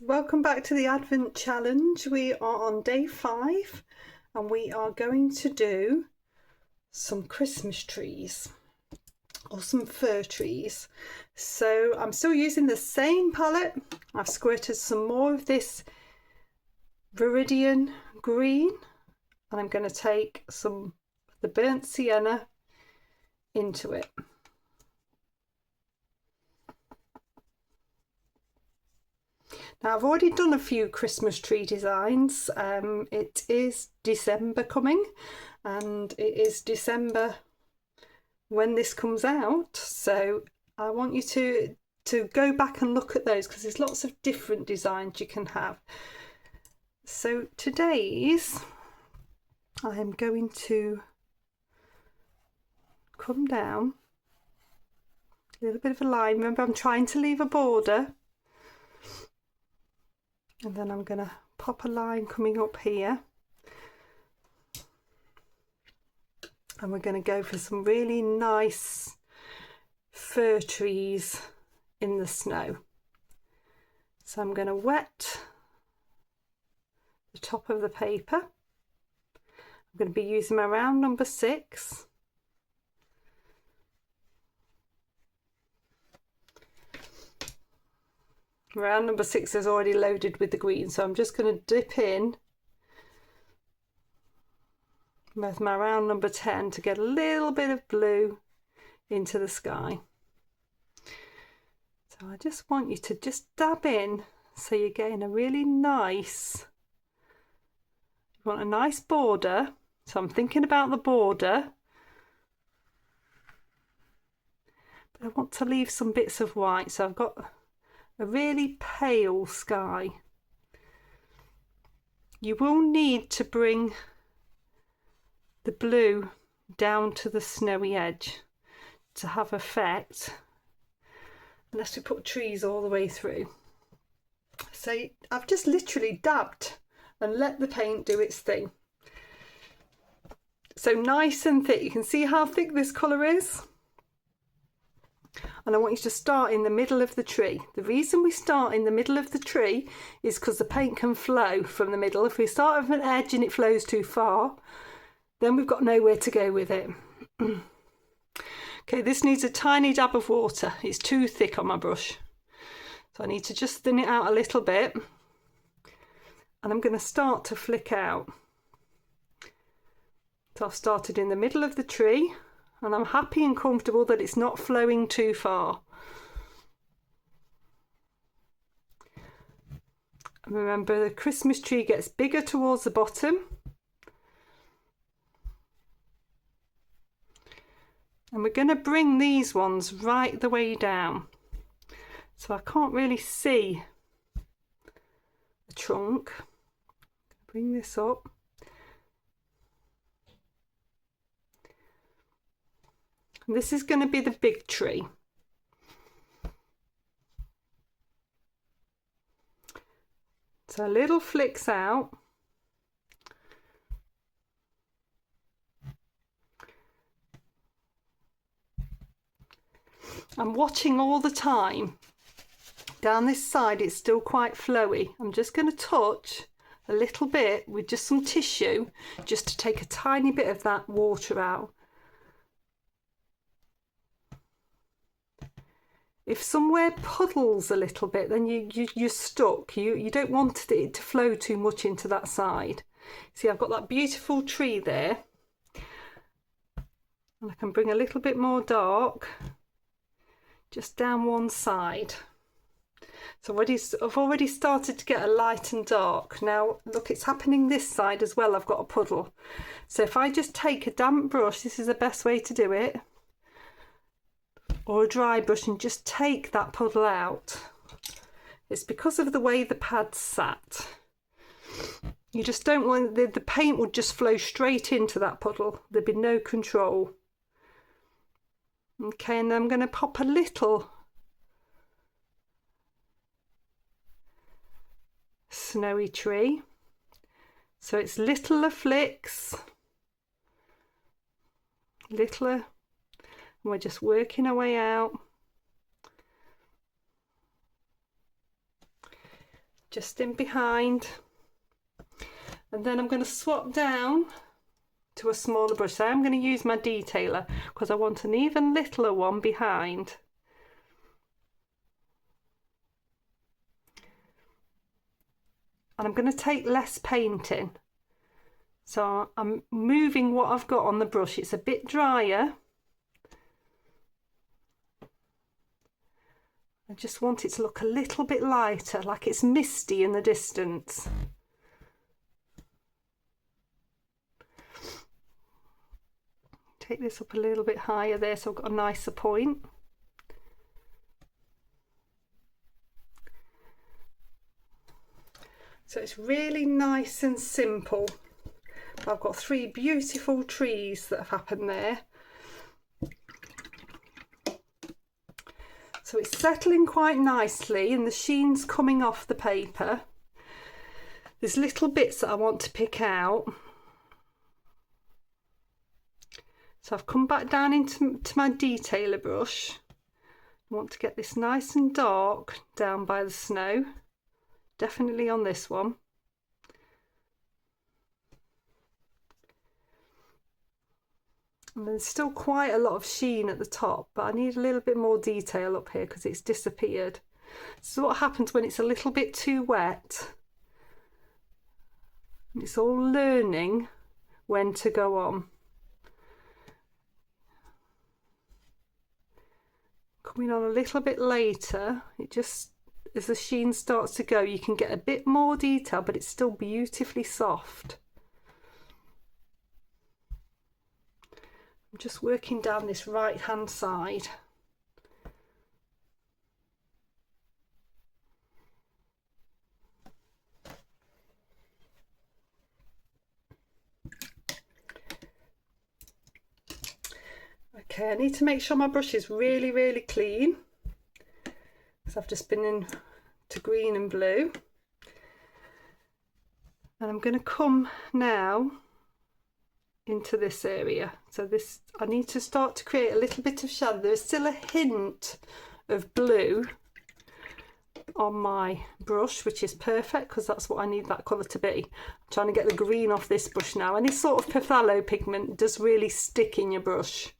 Welcome back to the Advent Challenge. We are on day 5 and we are going to do some Christmas trees or some fir trees. So I'm still using the same palette. I've squirted some more of this Viridian green and I'm going to take some of the burnt sienna into it. Now I've already done a few Christmas tree designs. It is December coming and it is December when this comes out, so I want you to go back and look at those because there's lots of different designs you can have. So today's I am going to come down a little bit of a line. Remember, I'm trying to leave a border. And then I'm going to pop a line coming up here. And we're going to go for some really nice fir trees in the snow. So I'm going to wet the top of the paper. I'm going to be using my round number 6. Round number 6 is already loaded with the green, so I'm just going to dip in with my round number 10 to get a little bit of blue into the sky. So I just want you to just dab in so you're getting a really nice, you want a nice border, so I'm thinking about the border, but I want to leave some bits of white, so I've got a really pale sky. You will need to bring the blue down to the snowy edge to have effect, unless we put trees all the way through. So I've just literally dabbed and let the paint do its thing. So nice and thick. You can see how thick this colour is. And I want you to start in the middle of the tree. The reason we start in the middle of the tree is because the paint can flow from the middle. If we start at an edge and it flows too far, then we've got nowhere to go with it. Okay, this needs a tiny dab of water. It's too thick on my brush. So I need to just thin it out a little bit. And I'm going to start to flick out. So I've started in the middle of the tree. And I'm happy and comfortable that it's not flowing too far. And remember, the Christmas tree gets bigger towards the bottom. And we're going to bring these ones right the way down. So I can't really see the trunk. Bring this up. And this is going to be the big tree. So a little flicks out. I'm watching all the time. Down this side it's still quite flowy. I'm just going to touch a little bit with just some tissue just to take a tiny bit of that water out. If somewhere puddles a little bit, then you're stuck. You don't want it to flow too much into that side. See, I've got that beautiful tree there. And I can bring a little bit more dark just down one side. So I've already started to get a light and dark. Now, look, it's happening this side as well. I've got a puddle. So if I just take a damp brush, this is the best way to do it, or a dry brush, and just take that puddle out. It's because of the way the pad's sat. You just don't want, the paint would just flow straight into that puddle. There'd be no control. Okay, and I'm going to pop a little snowy tree. So it's littler flicks, littler. And we're just working our way out. just in behind. And then I'm going to swap down to a smaller brush. So I'm going to use my detailer because I want an even littler one behind. And I'm going to take less painting. So I'm moving what I've got on the brush. It's a bit drier. I just want it to look a little bit lighter, like it's misty in the distance. Take this up a little bit higher there so I've got a nicer point. So it's really nice and simple. I've got 3 beautiful trees that have happened there. So it's settling quite nicely and the sheen's coming off the paper. There's little bits that I want to pick out. So I've come back down into my detailer brush. I want to get this nice and dark down by the snow. Definitely on this one. And there's still quite a lot of sheen at the top, but I need a little bit more detail up here because it's disappeared. This is what happens when it's a little bit too wet. It's all learning when to go on. Coming on a little bit later, it just, as the sheen starts to go, you can get a bit more detail, but it's still beautifully soft. I'm just working down this right hand side. Okay, I need to make sure my brush is really, really clean because I've just been in to green and blue. And I'm going to come now into this area. So this, I need to start to create a little bit of shadow. There's still a hint of blue on my brush, which is perfect because that's what I need that colour to be. I'm trying to get the green off this brush now. Any sort of phthalo pigment does really stick in your brush.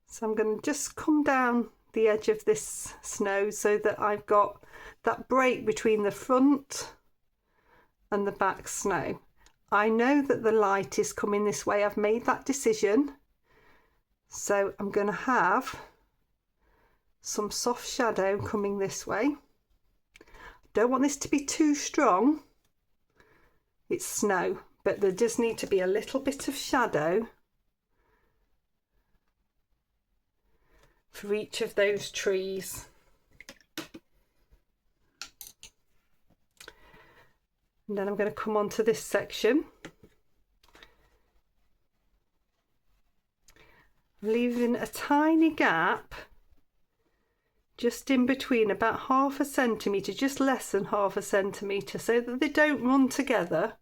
So I'm going to just come down the edge of this snow so that I've got that break between the front and the back snow. I know that the light is coming this way. I've made that decision. So I'm going to have some soft shadow coming this way. Don't want this to be too strong. It's snow, but there does need to be a little bit of shadow for each of those trees. And then I'm going to come on to this section, leaving a tiny gap just in between, about 1/2 centimetre, just less than 1/2 centimetre, so that they don't run together.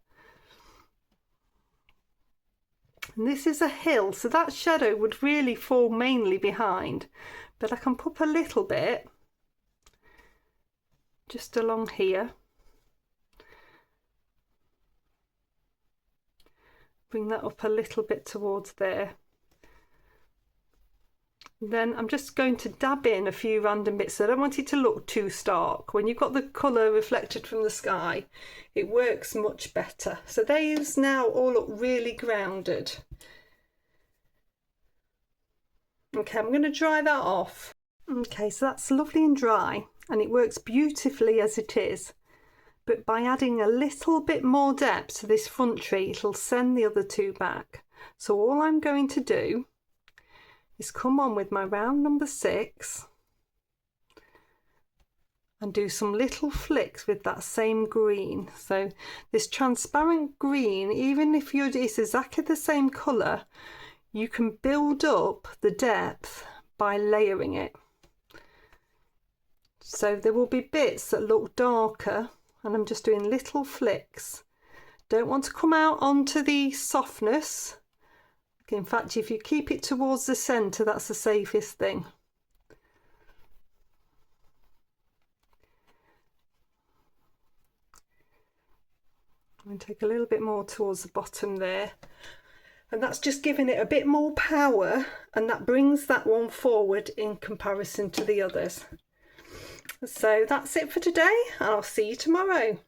And this is a hill, so that shadow would really fall mainly behind, but I can pop a little bit just along here. Bring that up a little bit towards there. Then I'm just going to dab in a few random bits. So I don't want it to look too stark. When you've got the colour reflected from the sky, it works much better. So these now all look really grounded. Okay, I'm going to dry that off. Okay, so that's lovely and dry, and it works beautifully as it is. But by adding a little bit more depth to this front tree, it'll send the other two back. So all I'm going to do is come on with my round number 6 and do some little flicks with that same green. So this transparent green, even if it's exactly the same colour, you can build up the depth by layering it. So there will be bits that look darker, and I'm just doing little flicks. Don't want to come out onto the softness. In fact, if you keep it towards the centre, that's the safest thing. And take a little bit more towards the bottom there, and that's just giving it a bit more power, and that brings that one forward in comparison to the others. So that's it for today, and I'll see you tomorrow.